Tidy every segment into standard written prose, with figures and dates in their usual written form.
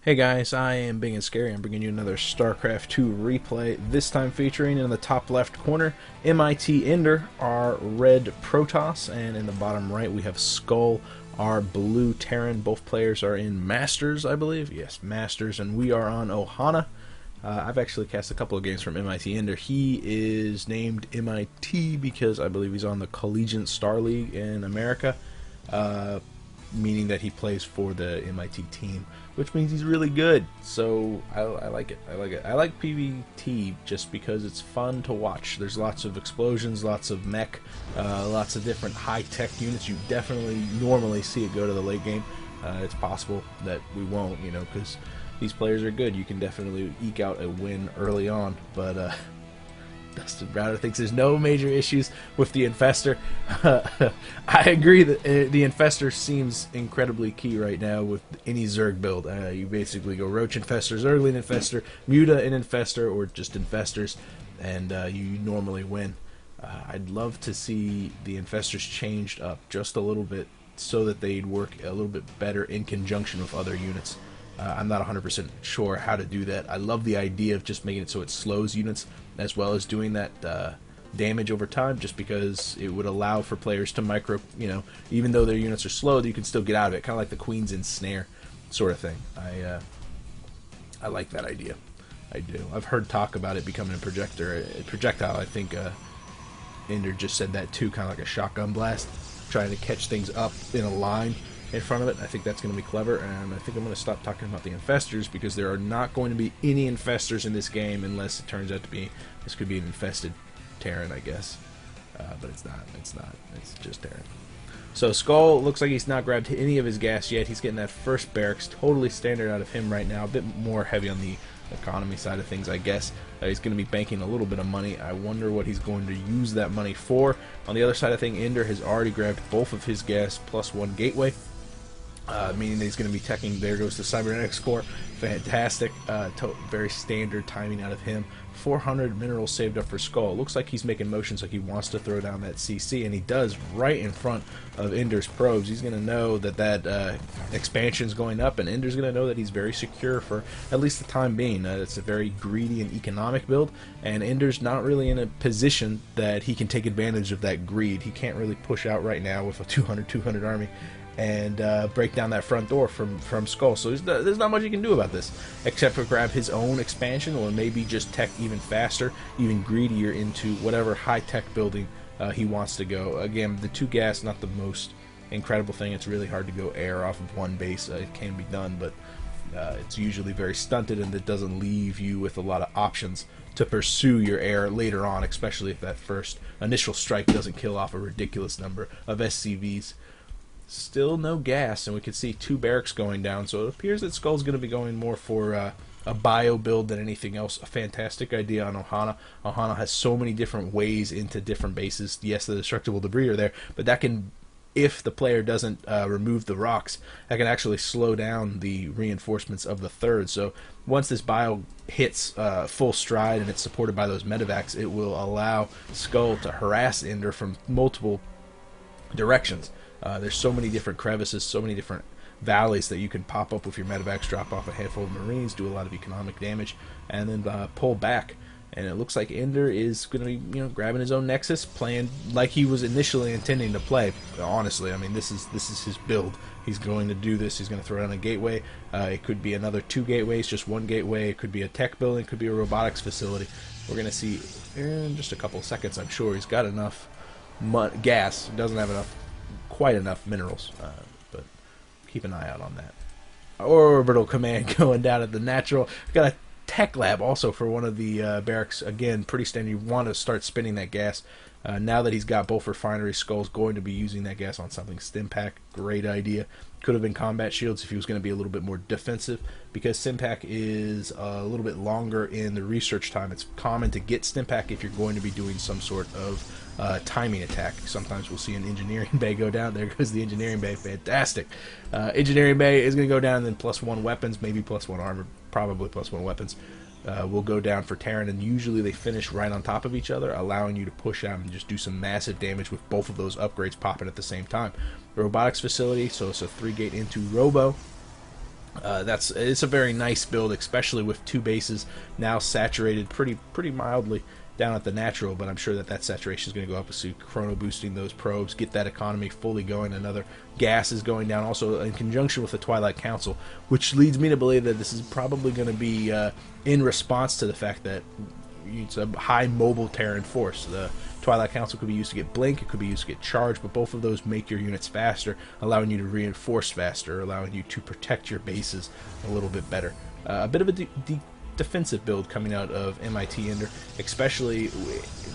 Hey guys, I am Ibigandscary. I'm bringing you another StarCraft 2 replay, this time featuring in the top left corner MiTEnder, our red Protoss, and in the bottom right we have sKuLL, our blue Terran. Both players are in Masters, I believe. Yes, Masters, and we are on Ohana. I've actually cast a couple of games from MiTEnder. He is named MIT because I believe he's on the Collegiate Star League in America. Meaning that he plays for the MIT team, which means he's really good. So I like it. I like it. I like PvT just because it's fun to watch. There's lots of explosions, lots of mech, lots of different high-tech units. You definitely normally see it go to the late game. It's possible that we won't, because these players are good. You can definitely eke out a win early on, but Dustin Browder thinks there's no major issues with the Infestor. I agree that the Infestor seems incredibly key right now with any Zerg build. You basically go Roach Infestor, Zergling Infestor, Muta an Infestor, or just Infestors, and you normally win. I'd love to see the Infestors changed up just a little bit so that they'd work a little bit better in conjunction with other units. I'm not 100% sure how to do that. I love the idea of just making it so it slows units as well as doing that damage over time, just because it would allow for players to micro, even though their units are slow, you can still get out of it, kind of like the Queen's Ensnare sort of thing. I like that idea. I do. I've heard talk about it becoming a projectile. I think Ender just said that too, kind of like a shotgun blast, trying to catch things up in a line in front of it. I think that's going to be clever, and I think I'm going to stop talking about the Infestors because there are not going to be any Infestors in this game unless it turns out to be, this could be an infested Terran, I guess. But it's not. It's just Terran. So sKuLL looks like he's not grabbed any of his gas yet. He's getting that first barracks, totally standard out of him right now. A bit more heavy on the economy side of things, I guess. He's going to be banking a little bit of money. I wonder what he's going to use that money for. On the other side of things, Ender has already grabbed both of his gas plus one gateway. Meaning that he's going to be teching. There goes the Cybernetics Core. Fantastic. Very standard timing out of him. 400 minerals saved up for sKuLL. Looks like he's making motions like he wants to throw down that CC, and he does right in front of Ender's probes. He's going to know that that expansion's going up, and Ender's going to know that he's very secure for at least the time being. It's a very greedy and economic build, and Ender's not really in a position that he can take advantage of that greed. He can't really push out right now with a 200 army and break down that front door from sKuLL. So there's not much you can do about this, except for grab his own expansion, or maybe just tech even faster, even greedier into whatever high-tech building he wants to go. Again, the 2 gas, not the most incredible thing. It's really hard to go air off of one base. It can be done, but it's usually very stunted, and it doesn't leave you with a lot of options to pursue your air later on, especially if that first initial strike doesn't kill off a ridiculous number of SCVs. Still no gas, and we can see 2 barracks going down, so it appears that sKuLL's going to be going more for a bio build than anything else. A fantastic idea on Ohana. Ohana has so many different ways into different bases. Yes, the destructible debris are there, but that can, if the player doesn't remove the rocks, that can actually slow down the reinforcements of the third. So once this bio hits full stride and it's supported by those medevacs, it will allow sKuLL to harass Ender from multiple directions. There's so many different crevices, so many different valleys that you can pop up with your medevacs, drop off a handful of Marines, do a lot of economic damage, and then pull back. And it looks like Ender is going to be, grabbing his own Nexus, playing like he was initially intending to play. Honestly, I mean, this is his build. He's going to do this. He's going to throw down a gateway. It could be another 2 gateways, just 1 gateway. It could be a tech building. It could be a robotics facility. We're going to see in just a couple of seconds, I'm sure. He's got enough gas. He doesn't have quite enough minerals, but keep an eye out on that. Orbital command going down at the natural. Got a tech lab also for one of the barracks. Again, pretty standard. You want to start spinning that gas. Now that he's got both refineries, sKuLL's going to be using that gas on something. Stimpack, great idea. Could have been combat shields if he was going to be a little bit more defensive, because Stimpack is a little bit longer in the research time. It's common to get Stimpack if you're going to be doing some sort of timing attack. Sometimes we'll see an engineering bay go down. There goes the engineering bay. Fantastic. Engineering bay is going to go down, and then +1 weapons, maybe +1 armor, probably +1 weapons. Will go down for Terran, and usually they finish right on top of each other, allowing you to push out and just do some massive damage with both of those upgrades popping at the same time. Robotics facility, so it's a 3-gate into Robo. It's a very nice build, especially with two bases now saturated pretty mildly down at the natural, but I'm sure that saturation is going to go up with chrono boosting those probes, get that economy fully going. Another gas is going down also in conjunction with the Twilight Council, which leads me to believe that this is probably going to be in response to the fact that it's a high mobile Terran force. The Twilight Council could be used to get blink, it could be used to get charge, but both of those make your units faster, allowing you to reinforce faster, allowing you to protect your bases a little bit better. A bit of a defensive build coming out of MiTEnder, especially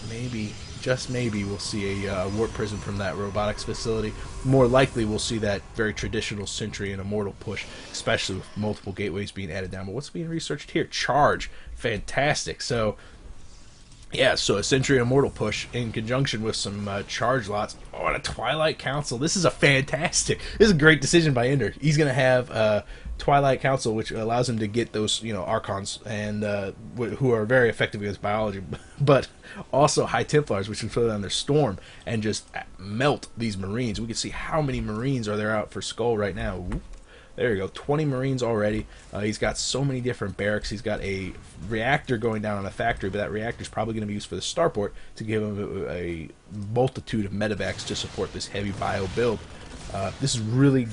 maybe, just maybe, we'll see a warp prism from that robotics facility. More likely we'll see that very traditional Sentry and Immortal push, especially with multiple gateways being added down. But what's being researched here? Charge. Fantastic. So yeah, so a Sentry and Immortal push in conjunction with some charge lots on a Twilight Council. This is a great decision by Ender. He's going to have Twilight Council, which allows him to get those, Archons, and who are very effective against biology, but also High Templars, which can throw down their Storm and just melt these Marines. We can see how many Marines are there out for sKuLL right now. Whoop. There you go, 20 Marines already. He's got so many different barracks. He's got a reactor going down on a factory, but that reactor is probably going to be used for the starport to give him a multitude of medevacs to support this heavy bio build. This is really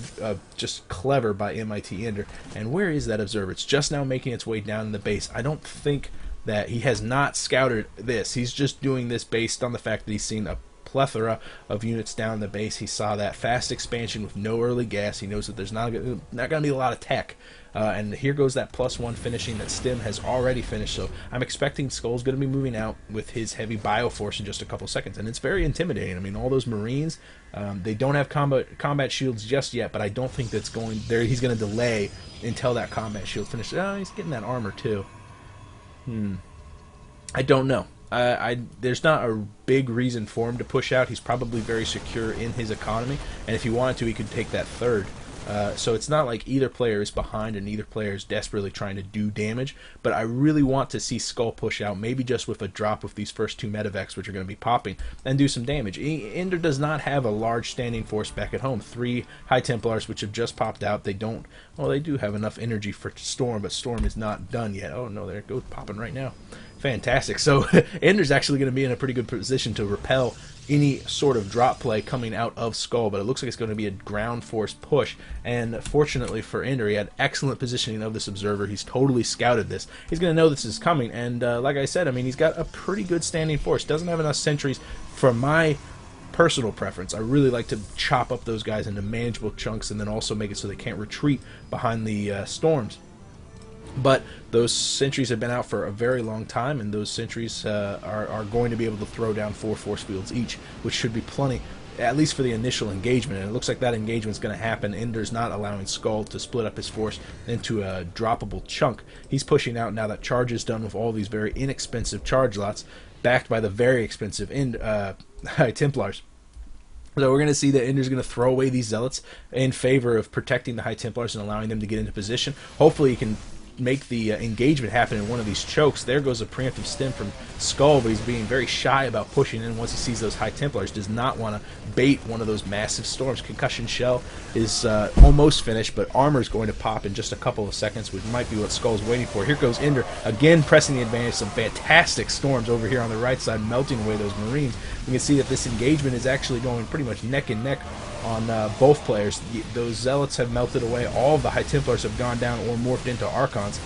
just clever by MiTEnder. And where is that observer? It's just now making its way down in the base. I don't think that he has not scouted this. He's just doing this based on the fact that he's seen a plethora of units down the base. He saw that fast expansion with no early gas. He knows that there's not going to be a lot of tech. And here goes that +1 finishing that Stim has already finished. So I'm expecting sKuLL's going to be moving out with his heavy bioforce in just a couple seconds. And it's very intimidating. I mean, all those Marines, they don't have combat shields just yet, but I don't think that's going there. He's going to delay until that combat shield finishes. Oh, he's getting that armor too. I don't know. There's not a big reason for him to push out. He's probably very secure in his economy, and if he wanted to, he could take that third. So it's not like either player is behind and either player is desperately trying to do damage, but I really want to see sKuLL push out, maybe just with a drop with these first two medevacs, which are going to be popping, and do some damage. Ender does not have a large standing force back at home. 3 High Templars, which have just popped out. They don't, well, they do have enough energy for Storm, but Storm is not done yet. Oh no, there it goes, popping right now. Fantastic. So Ender's actually going to be in a pretty good position to repel any sort of drop play coming out of sKuLL, but it looks like it's going to be a ground force push. And fortunately for Ender, he had excellent positioning of this observer. He's totally scouted this. He's going to know this is coming, and like I said, I mean, he's got a pretty good standing force. Doesn't have enough sentries for my personal preference. I really like to chop up those guys into manageable chunks and then also make it so they can't retreat behind the storms. But those sentries have been out for a very long time, and those sentries are going to be able to throw down 4 force fields each, which should be plenty, at least for the initial engagement. And it looks like that engagement is going to happen. Ender's not allowing sKuLL to split up his force into a droppable chunk. He's pushing out now that charge is done with all these very inexpensive charge lots, backed by the very expensive High Templars. So we're going to see that Ender's going to throw away these zealots in favor of protecting the High Templars and allowing them to get into position. Hopefully he can make the engagement happen in one of these chokes. There goes a preemptive stim from sKuLL, but he's being very shy about pushing in once he sees those High Templars. Does not want to bait one of those massive storms. Concussion shell is almost finished, but armor's going to pop in just a couple of seconds, which might be what sKuLL's waiting for. Here goes Ender, again pressing the advantage. Some fantastic storms over here on the right side, melting away those Marines. We can see that this engagement is actually going pretty much neck and neck on both players. Those zealots have melted away. All of the High Templars have gone down or morphed into Archons.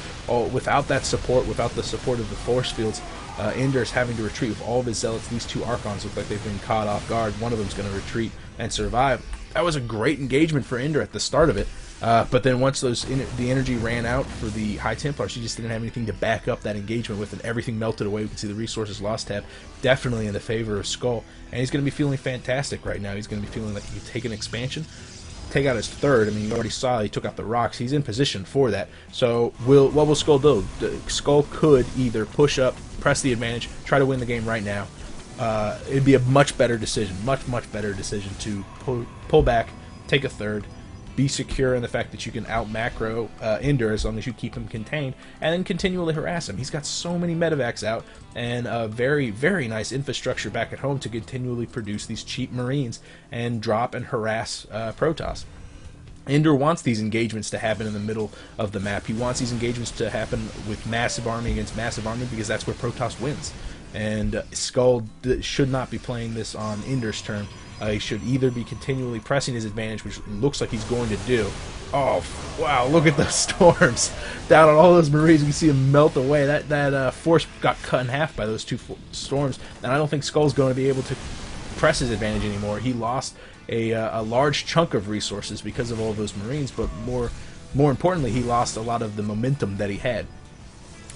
Without that support, without the support of the force fields, Ender's having to retreat with all of his zealots. These 2 Archons look like they've been caught off guard. One of them's going to retreat and survive. That was a great engagement for Ender at the start of it. But then once the energy ran out for the High Templars, he just didn't have anything to back up that engagement with, and everything melted away. We can see the resources lost tab definitely in the favor of sKuLL, and he's going to be feeling fantastic right now. He's going to be feeling like he can take an expansion, take out his third. I mean, you already saw he took out the rocks. He's in position for that. So what will sKuLL do? sKuLL could either push up, press the advantage, try to win the game right now. It'd be a much better decision, much better decision to pull back, take a third, be secure in the fact that you can out macro Ender as long as you keep him contained, and then continually harass him. He's got so many medevacs out and a very nice infrastructure back at home to continually produce these cheap Marines and drop and harass Protoss. Ender wants these engagements to happen in the middle of the map. He wants these engagements to happen with massive army against massive army because that's where Protoss wins. And sKuLL should not be playing this on Ender's turn. He should either be continually pressing his advantage, which looks like he's going to do. Oh, wow, look at those storms. Down on all those Marines, you can see them melt away. That force got cut in half by those two storms, and I don't think sKuLL's going to be able to press his advantage anymore. He lost a large chunk of resources because of all of those Marines, but more importantly, he lost a lot of the momentum that he had.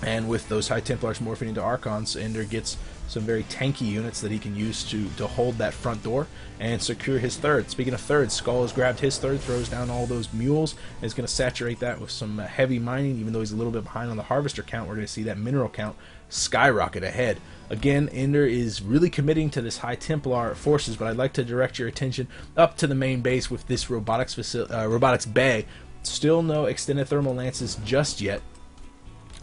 And with those High Templars morphing into Archons, Ender gets some very tanky units that he can use to hold that front door and secure his third. Speaking of thirds, sKuLL has grabbed his third, throws down all those mules, and is going to saturate that with some heavy mining. Even though he's a little bit behind on the harvester count, we're going to see that mineral count skyrocket ahead. Again, Ender is really committing to this High Templar forces, but I'd like to direct your attention up to the main base with this robotics bay. Still no extended thermal lances just yet,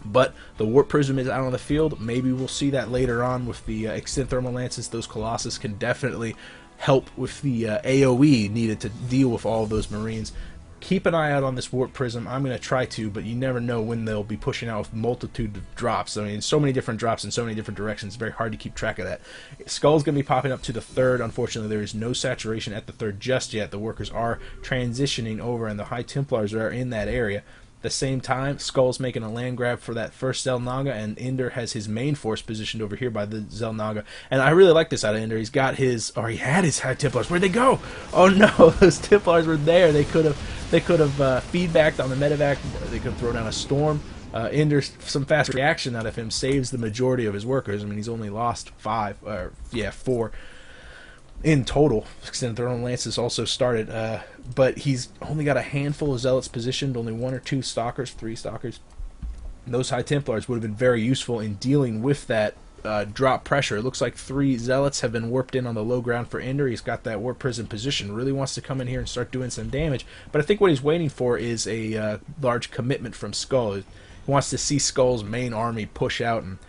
but the Warp Prism is out on the field. Maybe we'll see that later on with the extended thermal lances. Those Colossus can definitely help with the AoE needed to deal with all of those Marines. Keep an eye out on this Warp Prism. I'm going to try to, but you never know when they'll be pushing out with multitude of drops. I mean, so many different drops in so many different directions. It's very hard to keep track of that. sKuLL's going to be popping up to the third. Unfortunately, there is no saturation at the third just yet. The workers are transitioning over, and the High Templars are in that area. At the same time, sKuLL's making a land grab for that first Xel'Naga, and Ender has his main force positioned over here by the Xel'Naga. And I really like this out of Ender. He had his High Templars. Where'd they go? Oh no, those Templars were there. They could have feedbacked on the medevac. They could throw down a storm. Ender, some fast reaction out of him saves the majority of his workers. I mean, he's only lost 4 in total. Extended thermal lances also started, but he's only got a handful of zealots positioned, only 1 or 2 stalkers, 3 stalkers. And those High Templars would have been very useful in dealing with that drop pressure. It looks like 3 zealots have been warped in on the low ground for Ender. He's got that warp prism position, really wants to come in here and start doing some damage, but I think what he's waiting for is a large commitment from sKuLL. He wants to see sKuLL's main army push out and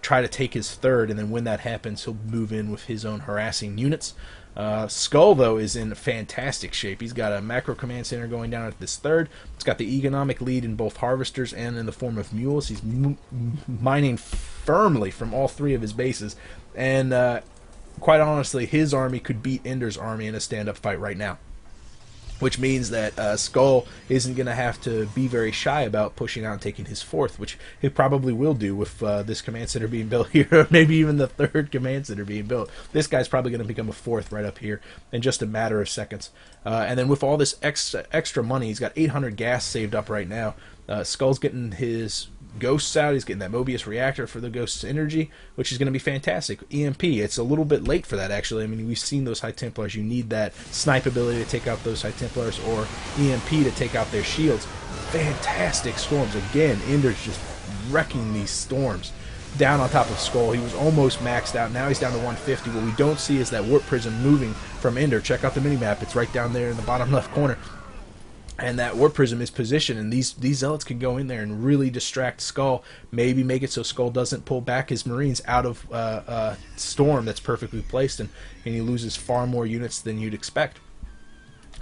try to take his third, and then when that happens, he'll move in with his own harassing units. sKuLL, though, is in fantastic shape. He's got a macro command center going down at this third. It's got the economic lead in both harvesters and in the form of mules. He's mining firmly from all 3 of his bases, and quite honestly, his army could beat Ender's army in a stand-up fight right now. Which means that sKuLL isn't going to have to be very shy about pushing out and taking his 4th, which he probably will do with this command center being built here, or maybe even the 3rd command center being built. This guy's probably going to become a 4th right up here in just a matter of seconds. And then with all this extra money, he's got 800 gas saved up right now. sKuLL's getting his Ghosts out. He's getting that Mobius reactor for the Ghosts energy, which is going to be fantastic. EMP, it's a little bit late for that, actually. I mean, we've seen those High Templars. You need that snipe ability to take out those High Templars, or EMP to take out their shields. Fantastic storms. Again, Ender's just wrecking these storms. Down on top of sKuLL, he was almost maxed out. Now he's down to 150. What we don't see is that Warp Prism moving from Ender. Check out the minimap. It's right down there in the bottom left corner. And that Warp Prism is positioned, and these zealots can go in there and really distract sKuLL. Maybe make it so sKuLL doesn't pull back his Marines out of a storm that's perfectly placed, and he loses far more units than you'd expect.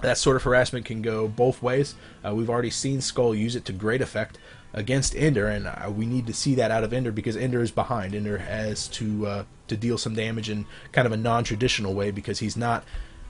That sort of harassment can go both ways. We've already seen sKuLL use it to great effect against Ender, and we need to see that out of Ender because Ender is behind. Ender has to deal some damage in kind of a non-traditional way because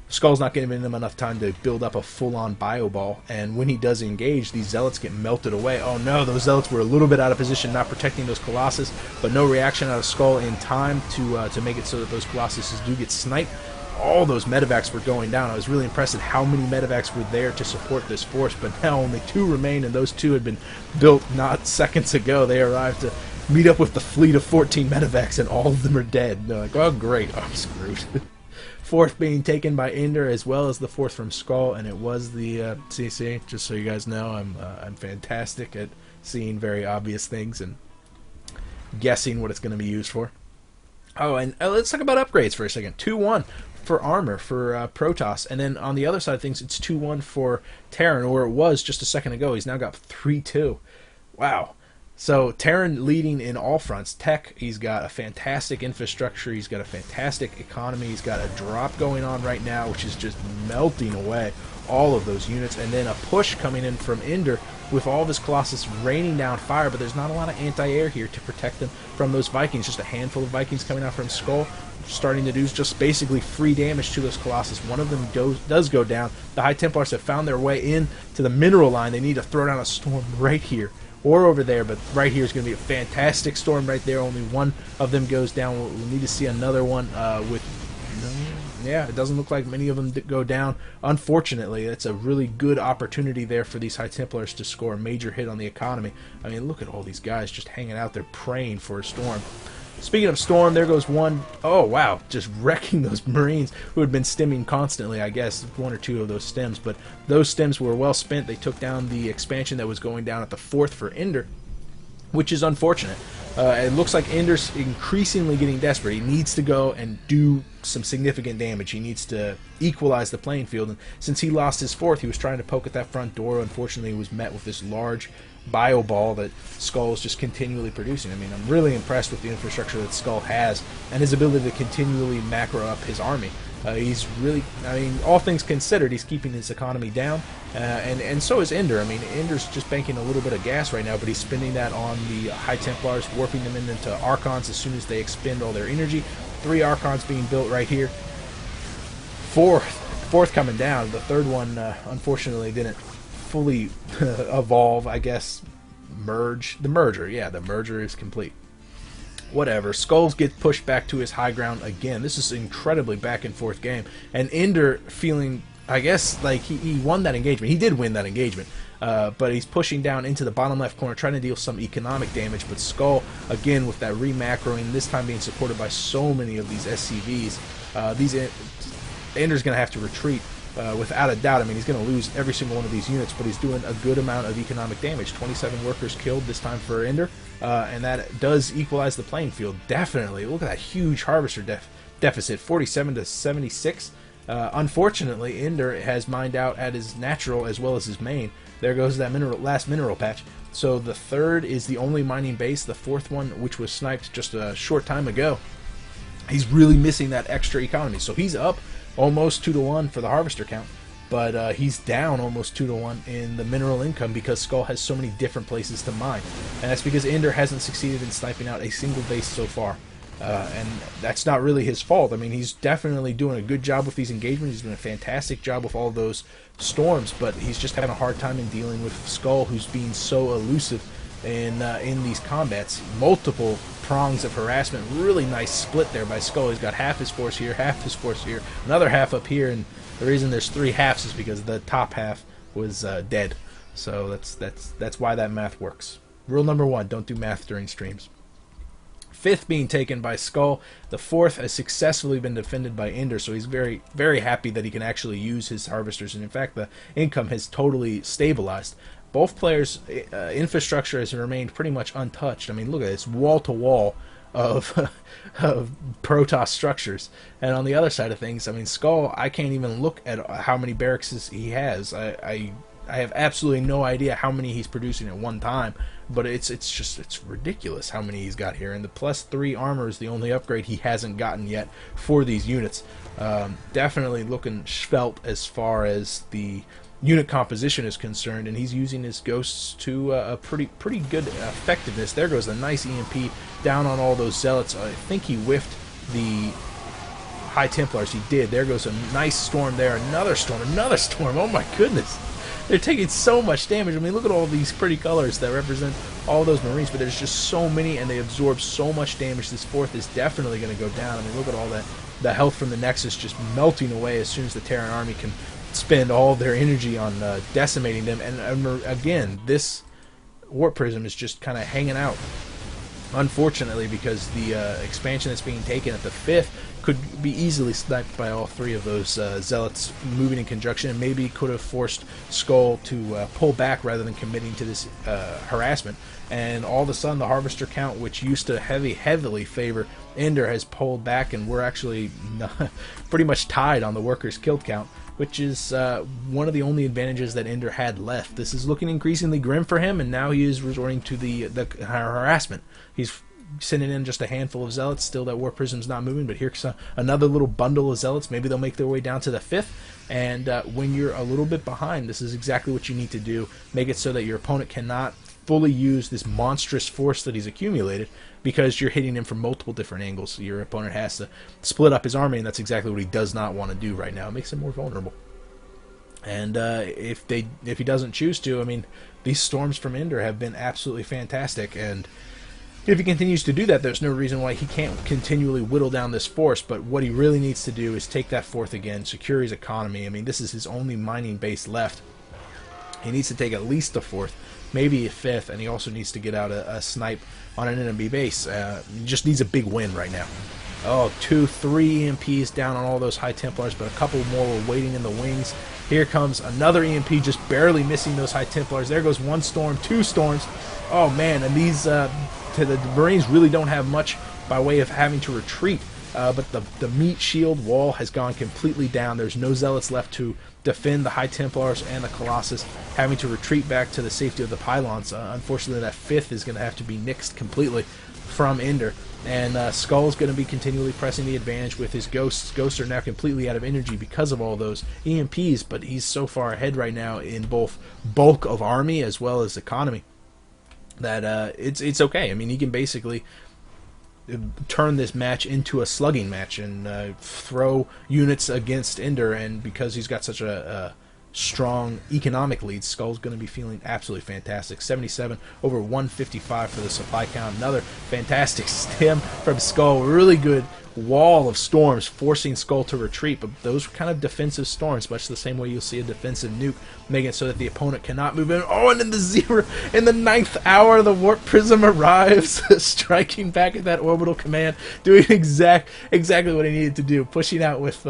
sKuLL's not giving him enough time to build up a full-on bio ball, and when he does engage, these zealots get melted away. Oh no, those zealots were a little bit out of position, not protecting those Colossus, but no reaction out of sKuLL in time to make it so that those Colossuses do get sniped. All those medevacs were going down. I was really impressed at how many medevacs were there to support this force, but now only 2 remain, and those 2 had been built not seconds ago. They arrived to meet up with the fleet of 14 medevacs, and all of them are dead. And they're like, oh great, I'm screwed. 4th being taken by Ender, as well as the 4th from sKuLL, and it was the CC. Just so you guys know, I'm fantastic at seeing very obvious things and guessing what it's going to be used for. Oh, and let's talk about upgrades for a second. 2-1 for armor for Protoss, and then on the other side of things, it's 2-1 for Terran, or it was just a second ago. He's now got 3-2. Wow. So Terran leading in all fronts. Tech, he's got a fantastic infrastructure, he's got a fantastic economy, he's got a drop going on right now, which is just melting away. all of those units, and then a push coming in from Ender with all of his Colossus raining down fire, but there's not a lot of anti-air here to protect them from those Vikings. Just a handful of Vikings coming out from sKuLL, starting to do just basically free damage to those Colossus. One of them does go down. The High Templars have found their way in to the mineral line. They need to throw down a storm right here or over there, but right here is going to be a fantastic storm right there. Only one of them goes down. We'll need to see another one with... Yeah, it doesn't look like many of them go down. Unfortunately, it's a really good opportunity there for these High Templars to score a major hit on the economy. I mean, look at all these guys just hanging out there praying for a storm. Speaking of storm, there goes one. Oh, wow, just wrecking those Marines who had been stemming constantly, I guess, one or two of those stems. But those stems were well spent. They took down the expansion that was going down at the 4th for Ender, which is unfortunate. It looks like Ender's increasingly getting desperate. He needs to go and do some significant damage. He needs to equalize the playing field. And since he lost his 4th, he was trying to poke at that front door. Unfortunately, he was met with this large bio ball that sKuLL is just continually producing. I mean, I'm really impressed with the infrastructure that sKuLL has and his ability to continually macro up his army. He's really, I mean, all things considered, he's keeping his economy down, and so is Ender. I mean, Ender's just banking a little bit of gas right now, but he's spending that on the High Templars, warping them into Archons as soon as they expend all their energy. 3 Archons being built right here. Fourth coming down. The 3rd one, unfortunately, didn't fully evolve, I guess. The merger is complete. Whatever. sKuLL gets pushed back to his high ground again. This is an incredibly back and forth game, and Ender feeling, I guess, like he won that engagement. He did win that engagement, but he's pushing down into the bottom left corner, trying to deal some economic damage. But sKuLL, again, with that remacroing, this time being supported by so many of these SCVs, Ender's going to have to retreat. Without a doubt. I mean, he's going to lose every single one of these units, but he's doing a good amount of economic damage. 27 workers killed this time for Ender, and that does equalize the playing field. Definitely. Look at that huge harvester deficit, 47 to 76. Unfortunately, Ender has mined out at his natural as well as his main. There goes that last mineral patch. So the 3rd is the only mining base. The 4th one, which was sniped just a short time ago, he's really missing that extra economy. So he's up almost 2-to-1 for the harvester count, but he's down almost 2-to-1 in the mineral income because sKuLL has so many different places to mine, and that's because Ender hasn't succeeded in sniping out a single base so far, and that's not really his fault. I mean, he's definitely doing a good job with these engagements. He's doing a fantastic job with all those storms, but he's just having a hard time in dealing with sKuLL, who's being so elusive in these combats. Multiple prongs of harassment. Really nice split there by sKuLL. He's got half his force here, half his force here, another half up here, and the reason there's 3 halves is because the top half was dead. So that's why that math works. Rule number 1: don't do math during streams. 5th being taken by sKuLL. The 4th has successfully been defended by Ender, so he's very, very happy that he can actually use his harvesters, and in fact the income has totally stabilized. Both players' infrastructure has remained pretty much untouched. I mean, look at this, wall-to-wall of Protoss structures. And on the other side of things, I mean, sKuLL, I can't even look at how many barracks he has. I have absolutely no idea how many he's producing at one time, but it's ridiculous how many he's got here. And the +3 armor is the only upgrade he hasn't gotten yet for these units. Definitely looking svelte as far as the unit composition is concerned, and he's using his ghosts to a pretty good effectiveness. There goes a nice EMP down on all those zealots. I think he whiffed the High Templars. He did. There goes a nice storm there. Another storm. Oh my goodness. They're taking so much damage. I mean, look at all these pretty colors that represent all those Marines, but there's just so many, and they absorb so much damage. This 4th is definitely going to go down. I mean, look at all that. The health from the Nexus just melting away as soon as the Terran army can spend all their energy on decimating them. And again, this Warp Prism is just kind of hanging out, unfortunately, because the expansion that's being taken at the 5th could be easily sniped by all 3 of those zealots moving in conjunction, and maybe could have forced sKuLL to pull back rather than committing to this harassment. And all of a sudden, the harvester count, which used to heavily favor Ender, has pulled back, and we're actually pretty much tied on the workers killed count, which is one of the only advantages that Ender had left. This is looking increasingly grim for him, and now he is resorting to the harassment. He's sending in just a handful of zealots. Still, that War Prism's not moving, but here's another little bundle of zealots. Maybe they'll make their way down to the 5th. And when you're a little bit behind, this is exactly what you need to do. Make it so that your opponent cannot fully use this monstrous force that he's accumulated, because you're hitting him from multiple different angles. Your opponent has to split up his army, and that's exactly what he does not want to do right now. It makes him more vulnerable. And if he doesn't choose to, I mean, these storms from Ender have been absolutely fantastic, and if he continues to do that, there's no reason why he can't continually whittle down this force. But what he really needs to do is take that fourth again, secure his economy. I mean, this is his only mining base left. He needs to take at least a fourth, maybe a fifth, and he also needs to get out a snipe on an enemy base. He just needs a big win right now. Oh, 2-3 EMPs down on all those High Templars, but a couple more were waiting in the wings. Here comes another EMP, just barely missing those High Templars. There goes one storm, two storms. Oh man, and these the Marines really don't have much by way of having to retreat. But the meat shield wall has gone completely down. There's no zealots left to defend the High Templars and the Colossus, having to retreat back to the safety of the pylons. Unfortunately, that fifth is going to have to be nixed completely from Ender. And sKuLL is going to be continually pressing the advantage with his ghosts. Ghosts are now completely out of energy because of all those EMPs, but he's so far ahead right now in both bulk of army as well as economy that it's okay. I mean, he can basically turn this match into a slugging match and throw units against Ender, and because he's got such a strong economic lead, sKuLL's going to be feeling absolutely fantastic. 77 over 155 for the supply count. Another fantastic stem from sKuLL. Really good wall of storms forcing sKuLL to retreat, but those were kind of defensive storms, much the same way you'll see a defensive nuke, making it so that the opponent cannot move in. Oh, and in the 9th hour, the Warp Prism arrives, striking back at that orbital command, doing exactly what he needed to do, pushing out with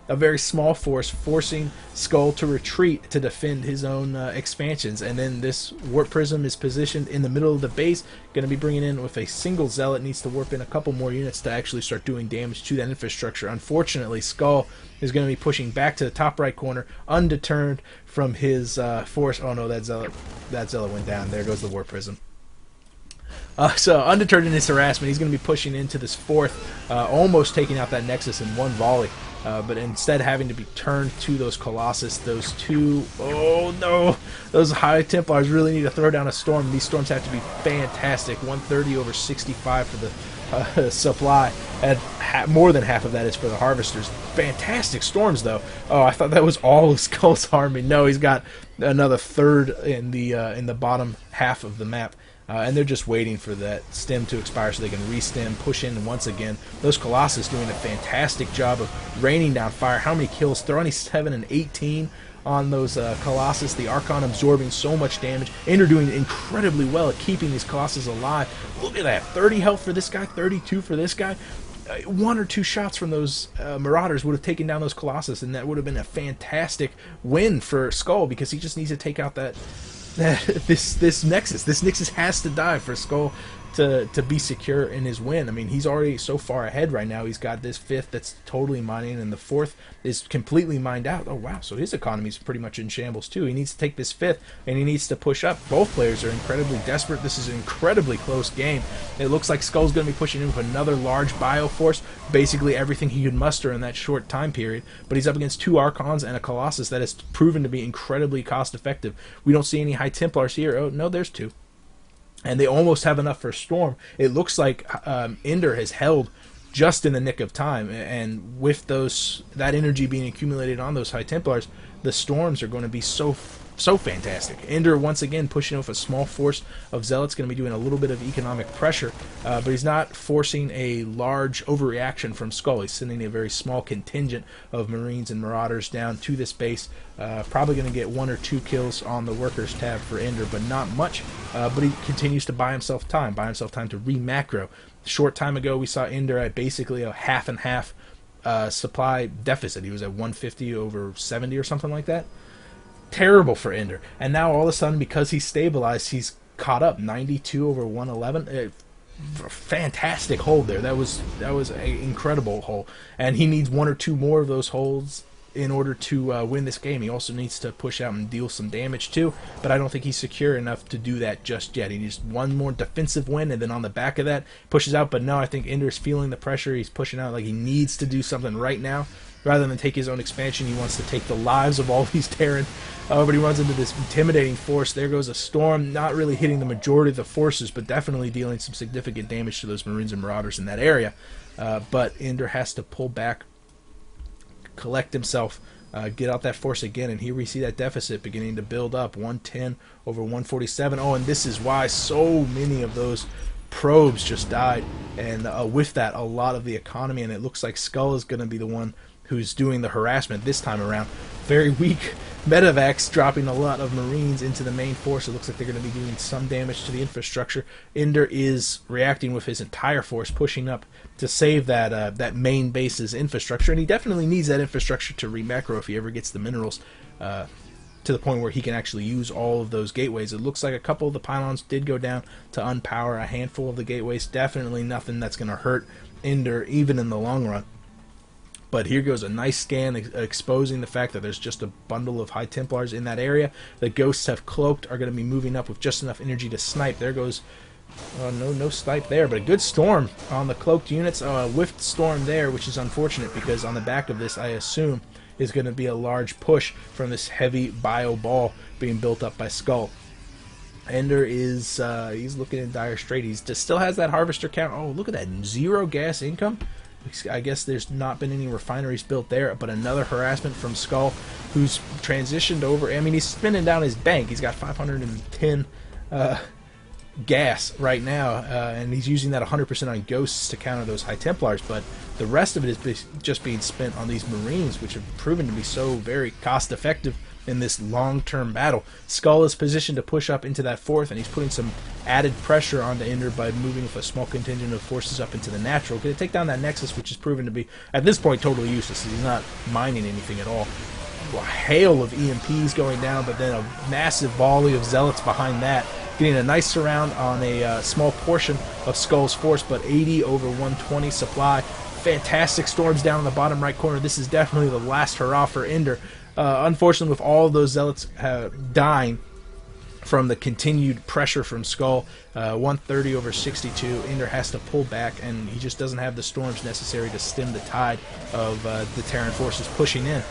a very small force, forcing sKuLL to retreat to defend his own expansions. And then this Warp Prism is positioned in the middle of the base, going to be bringing in with a single zealot, needs to warp in a couple more units to actually start doing damage to that infrastructure. Unfortunately, sKuLL is going to be pushing back to the top right corner, undeterred from his force. Oh no, that zealot went down. There goes the Warp Prism. So undeterred in his harassment, he's going to be pushing into this fourth, almost taking out that Nexus in one volley. But instead having to be turned to those Colossus, those two, oh no, those High Templars really need to throw down a storm. These storms have to be fantastic. 130 over 65 for the supply, and more than half of that is for the Harvesters. Fantastic storms though. Oh, I thought that was all of sKuLL's army. No, he's got another third in the bottom half of the map. And they're just waiting for that stem to expire so they can re-stem, push in once again. Those Colossus doing a fantastic job of raining down fire. How many kills? 37 and 18 on those Colossus. The Archon absorbing so much damage. Ender doing incredibly well at keeping these Colossus alive. Look at that. 30 health for this guy, 32 for this guy. One or two shots from those Marauders would have taken down those Colossus, and that would have been a fantastic win for sKuLL, because he just needs to take out this Nexus. This Nexus has to die for sKuLL to be secure in his win. I mean, he's already so far ahead right now. He's got this fifth that's totally mining, and the fourth is completely mined out. Oh wow, so his economy's pretty much in shambles too. He needs to take this fifth, and he needs to push up. Both players are incredibly desperate. This is an incredibly close game. It looks like sKuLL's going to be pushing in with another large bioforce, basically everything he could muster in that short time period, but he's up against two Archons and a Colossus that has proven to be incredibly cost effective. We don't see any High Templars here. Oh no, there's two. And they almost have enough for Storm. It looks like Ender has held just in the nick of time, and with that energy being accumulated on those High Templars, the Storms are going to be so fantastic. Ender once again pushing off a small force of Zealots, going to be doing a little bit of economic pressure, but he's not forcing a large overreaction from sKuLL. He's sending a very small contingent of Marines and Marauders down to this base. Probably going to get 1 or 2 kills on the Workers tab for Ender, but not much. But he continues to buy himself time to re-macro. Short time ago, we saw Ender at basically a half and half supply deficit. He was at 150 over 70 or something like that. Terrible for Ender. And now all of a sudden, because he's stabilized, he's caught up. 92 over 111. Fantastic hold there. That was an incredible hole. And he needs 1 or 2 more of those holds in order to win this game. He also needs to push out and deal some damage too, but I don't think he's secure enough to do that just yet. He needs one more defensive win, and then on the back of that, pushes out. But no, I think Ender's feeling the pressure. He's pushing out like he needs to do something right now. rather than take his own expansion, he wants to take the lives of all these Terran. But he runs into this intimidating force. There goes a storm, not really hitting the majority of the forces, but definitely dealing some significant damage to those Marines and Marauders in that area. But Ender has to pull back, collect himself, get out that force again, and here we see that deficit beginning to build up. 110 over 147. Oh, and this is why so many of those probes just died, and with that, a lot of the economy, and it looks like sKuLL is going to be the one who's doing the harassment this time around. Very weak medevacs, dropping a lot of Marines into the main force. It looks like they're going to be doing some damage to the infrastructure. Ender is reacting with his entire force, pushing up to save that that main base's infrastructure, and he definitely needs that infrastructure to re-macro if he ever gets the minerals to the point where he can actually use all of those gateways. It looks like a couple of the pylons did go down to unpower a handful of the gateways. Definitely nothing that's going to hurt Ender, even in the long run. But here goes a nice scan exposing the fact that there's just a bundle of High Templars in that area. The ghosts have cloaked, are going to be moving up with just enough energy to snipe. There goes, no snipe there, but a good storm on the cloaked units. A whiffed storm there, which is unfortunate because on the back of this, I assume, is going to be a large push from this heavy bio ball being built up by sKuLL. Ender is he's looking in dire strait. He just still has that harvester count. Oh, look at that, 0 gas income. I guess there's not been any refineries built there, but another harassment from sKuLL, who's transitioned over. I mean, he's spinning down his bank. He's got 510 gas right now, and he's using that 100% on ghosts to counter those High Templars, but the rest of it is just being spent on these Marines, which have proven to be so very cost effective in this long-term battle. sKuLL is positioned to push up into that fourth, and he's putting some added pressure onto Ender by moving with a small contingent of forces up into the natural. Going to take down that Nexus, which is proven to be, at this point, totally useless. He's not mining anything at all. A hail of EMPs going down, but then a massive volley of Zealots behind that, getting a nice surround on a small portion of sKuLL's force, but 80 over 120 supply. Fantastic storms down in the bottom right corner. This is definitely the last hurrah for Ender. Unfortunately, with all of those Zealots dying from the continued pressure from sKuLL, 130 over 62, Ender has to pull back, and he just doesn't have the storms necessary to stem the tide of the Terran forces pushing in.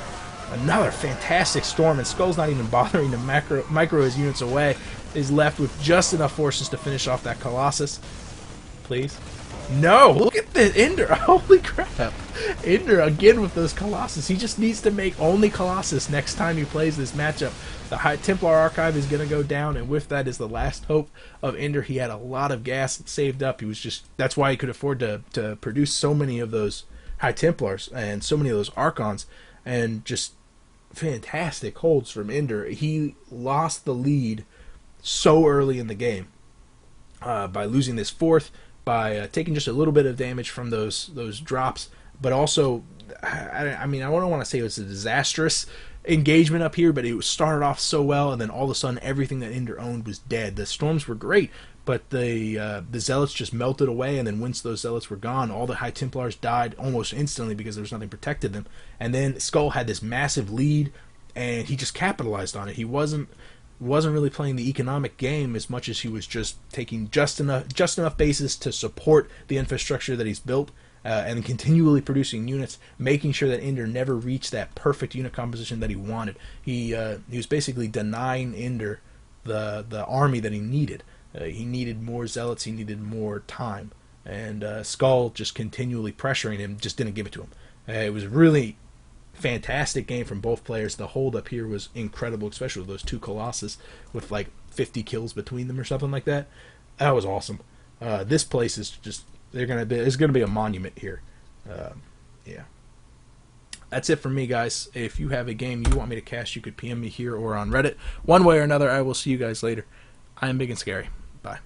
Another fantastic storm, and sKuLL's not even bothering to micro his units away. He's left with just enough forces to finish off that Colossus. Please. No! Look at the Ender! Holy crap! Ender again with those Colossus. He just needs to make only Colossus next time he plays this matchup. The High Templar Archive is going to go down, and with that is the last hope of Ender. He had a lot of gas saved up. He was just, that's why he could afford to produce so many of those High Templars and so many of those Archons, and just fantastic holds from Ender. He lost the lead so early in the game by losing this fourth, by taking just a little bit of damage from those drops, but also, I mean, I don't want to say it was a disastrous engagement up here, but it started off so well, and then all of a sudden everything that Ender owned was dead. The storms were great, but the Zealots just melted away, and then once those Zealots were gone, all the High Templars died almost instantly because there was nothing protected them. And then sKuLL had this massive lead, and he just capitalized on it. He wasn't really playing the economic game as much as he was just taking just enough bases to support the infrastructure that he's built, and continually producing units, making sure that Ender never reached that perfect unit composition that he wanted. He was basically denying Ender the army that he needed. He needed more Zealots, he needed more time, and sKuLL just continually pressuring him, just didn't give it to him. It was really fantastic game from both players. The hold up here was incredible, especially with those two Colossus with like 50 kills between them or something like that. That was awesome. This place is just, there's gonna be a monument here. Yeah, that's it from me, guys. If you have a game you want me to cast, you could PM me here or on Reddit. One way or another, I will see you guys later. I am Big and Scary. Bye.